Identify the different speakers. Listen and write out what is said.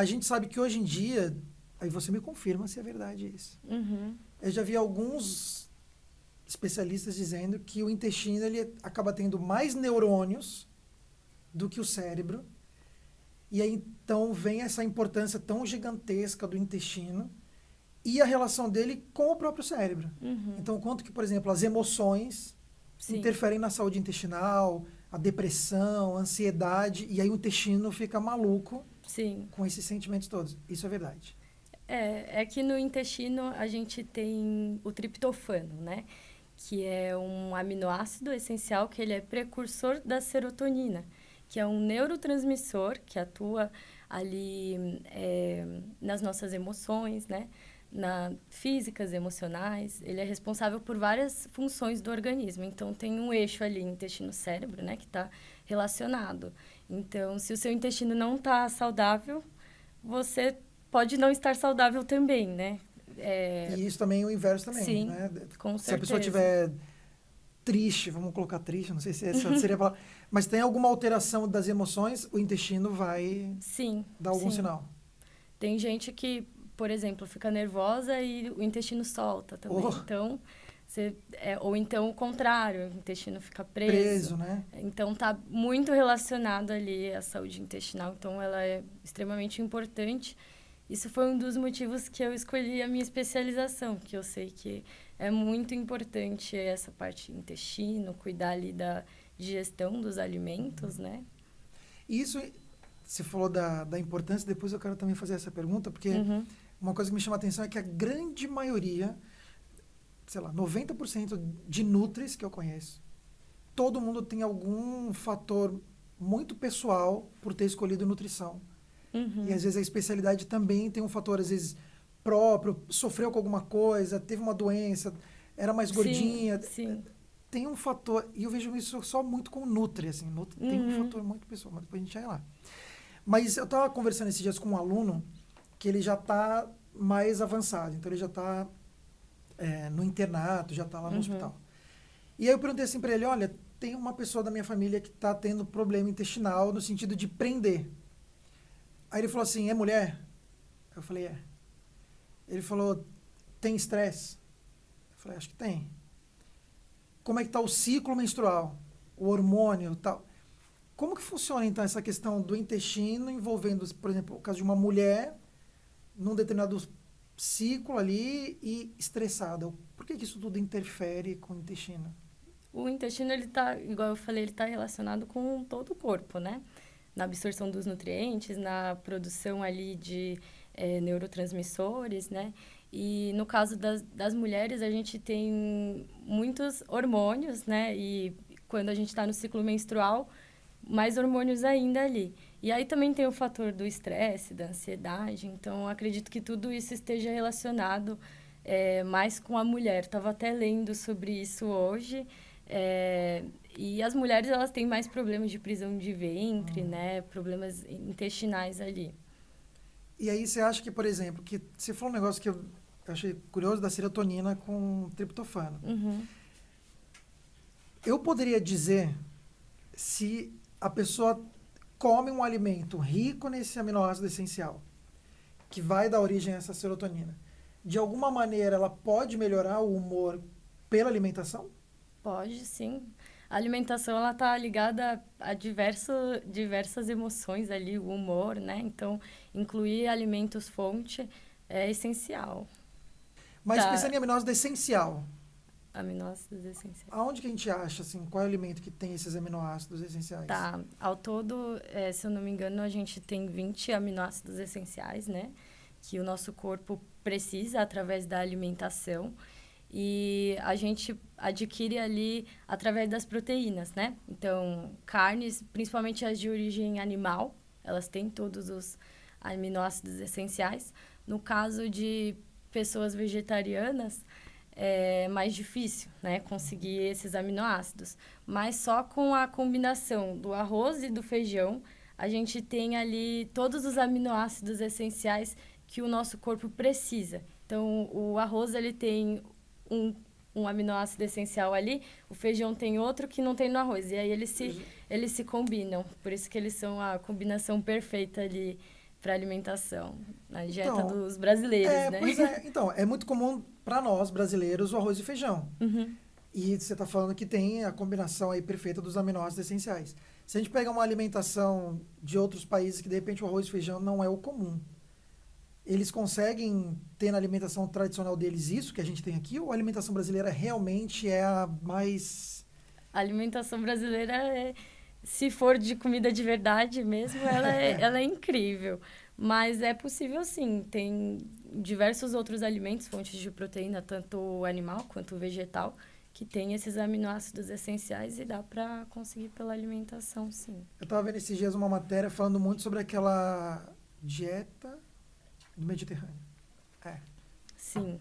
Speaker 1: A gente sabe que hoje em dia, aí você me confirma se é verdade isso.
Speaker 2: Uhum.
Speaker 1: Eu já vi alguns especialistas dizendo que o intestino ele acaba tendo mais neurônios do que o cérebro. E aí então vem essa importância tão gigantesca do intestino e a relação dele com o próprio cérebro.
Speaker 2: Uhum.
Speaker 1: Então, quanto que, por exemplo, as emoções
Speaker 2: Sim,
Speaker 1: interferem na saúde intestinal, a depressão, a ansiedade, e aí o intestino fica maluco
Speaker 2: sim.
Speaker 1: com esses sentimentos todos. Isso é verdade.
Speaker 2: É que no intestino a gente tem o triptofano, né? Que é um aminoácido essencial que ele é precursor da serotonina, que é um neurotransmissor que atua ali nas nossas emoções, né? Físicas, emocionais. Ele é responsável por várias funções do organismo. Então, tem um eixo ali, intestino-cérebro, né? Que está relacionado. Então, se o seu intestino não está saudável, você pode não estar saudável também, né? É,
Speaker 1: E isso também é o inverso também,
Speaker 2: sim,
Speaker 1: né?
Speaker 2: com
Speaker 1: Se a pessoa
Speaker 2: certeza.
Speaker 1: tiver triste, vamos colocar triste, não sei se essa seria a palavra, mas tem alguma alteração das emoções, o intestino vai
Speaker 2: Sim,
Speaker 1: dar algum
Speaker 2: sim.
Speaker 1: sinal.
Speaker 2: Tem gente que, por exemplo, fica nervosa e o intestino solta também.
Speaker 1: Ou
Speaker 2: Então, ou então o contrário, o intestino fica preso.
Speaker 1: preso, né?
Speaker 2: Então, tá muito relacionado ali à saúde intestinal. Então, ela é extremamente importante. Isso foi um dos motivos que eu escolhi a minha especialização, que eu sei que é muito importante essa parte do intestino, cuidar ali da digestão dos alimentos, né?
Speaker 1: E isso, você falou da importância, depois eu quero também fazer essa pergunta, porque
Speaker 2: Uhum,
Speaker 1: uma coisa que me chama a atenção é que a grande maioria, sei lá, 90% de nutris que eu conheço, todo mundo tem algum fator muito pessoal por ter escolhido nutrição. E
Speaker 2: uhum.
Speaker 1: às vezes a especialidade também tem um fator, às vezes, próprio, sofreu com alguma coisa, teve uma doença, era mais
Speaker 2: Sim,
Speaker 1: gordinha.
Speaker 2: sim.
Speaker 1: Tem um fator, e eu vejo isso só muito com Nutri, assim, Nutri tem um
Speaker 2: Uhum,
Speaker 1: fator muito pessoal, mas depois a gente vai lá. Mas eu estava conversando esses dias com um aluno que ele já está mais avançado, então ele já está no internato, já está lá no
Speaker 2: uhum.
Speaker 1: hospital. E aí eu perguntei assim para ele, olha, tem uma pessoa da minha família que está tendo problema intestinal no sentido de prender. Aí ele falou assim, é mulher? Eu falei, é. Ele falou, tem estresse? Eu falei, acho que tem. Como é que está o ciclo menstrual? O hormônio e tal? Como que funciona, então, essa questão do intestino envolvendo, por exemplo, o caso de uma mulher num determinado ciclo ali e estressada? Por que isso tudo interfere com o intestino?
Speaker 2: O intestino, ele tá, igual eu falei, ele tá relacionado com todo o corpo, né? Na absorção dos nutrientes, na produção ali de neurotransmissores, né? E no caso das mulheres, a gente tem muitos hormônios, né? E quando a gente está no ciclo menstrual, mais hormônios ainda ali. E aí também tem o fator do estresse, da ansiedade. Então, acredito que tudo isso esteja relacionado mais com a mulher. Estava até lendo sobre isso hoje. É, e as mulheres, elas têm mais problemas de prisão de ventre, né? Problemas intestinais ali.
Speaker 1: E aí você acha que, por exemplo, que você falou um negócio que eu achei curioso da serotonina com triptofano.
Speaker 2: Uhum.
Speaker 1: Eu poderia dizer se a pessoa come um alimento rico nesse aminoácido essencial, que vai dar origem a essa serotonina, de alguma maneira ela pode melhorar o humor pela alimentação?
Speaker 2: Pode, sim. A alimentação, ela tá ligada a diversas emoções ali, o humor, né? Então, incluir alimentos fonte é essencial.
Speaker 1: Mas
Speaker 2: Tá,
Speaker 1: pensando em aminoácido essencial,
Speaker 2: aminoácidos essenciais.
Speaker 1: aonde que a gente acha, assim, qual é o alimento que tem esses aminoácidos essenciais?
Speaker 2: Tá, ao todo, se eu não me engano, a gente tem 20 aminoácidos essenciais, né? Que o nosso corpo precisa através da alimentação. E a gente adquire ali através das proteínas, né? Então, carnes, principalmente as de origem animal, elas têm todos os aminoácidos essenciais. No caso de pessoas vegetarianas, é mais difícil, né, conseguir esses aminoácidos. Mas só com a combinação do arroz e do feijão, a gente tem ali todos os aminoácidos essenciais que o nosso corpo precisa. Então, o arroz, ele tem um, um aminoácido essencial ali, o feijão tem outro que não tem no arroz. E aí eles se combinam. Por isso que eles são a combinação perfeita ali para alimentação, na dieta
Speaker 1: Então,
Speaker 2: dos brasileiros, né?
Speaker 1: pois é. Então, é muito comum para nós, brasileiros, o arroz e feijão.
Speaker 2: Uhum.
Speaker 1: E você está falando que tem a combinação aí perfeita dos aminoácidos essenciais. Se a gente pega uma alimentação de outros países que, de repente, o arroz e feijão não é o comum, eles conseguem ter na alimentação tradicional deles isso que a gente tem aqui? Ou a alimentação brasileira realmente é a mais...
Speaker 2: A alimentação brasileira, se for de comida de verdade mesmo, ela é incrível. Mas é possível sim, tem diversos outros alimentos, fontes de proteína, tanto animal quanto vegetal, que tem esses aminoácidos essenciais e dá para conseguir pela alimentação, sim.
Speaker 1: Eu estava vendo esses dias uma matéria falando muito sobre aquela dieta do Mediterrâneo. É.
Speaker 2: Sim.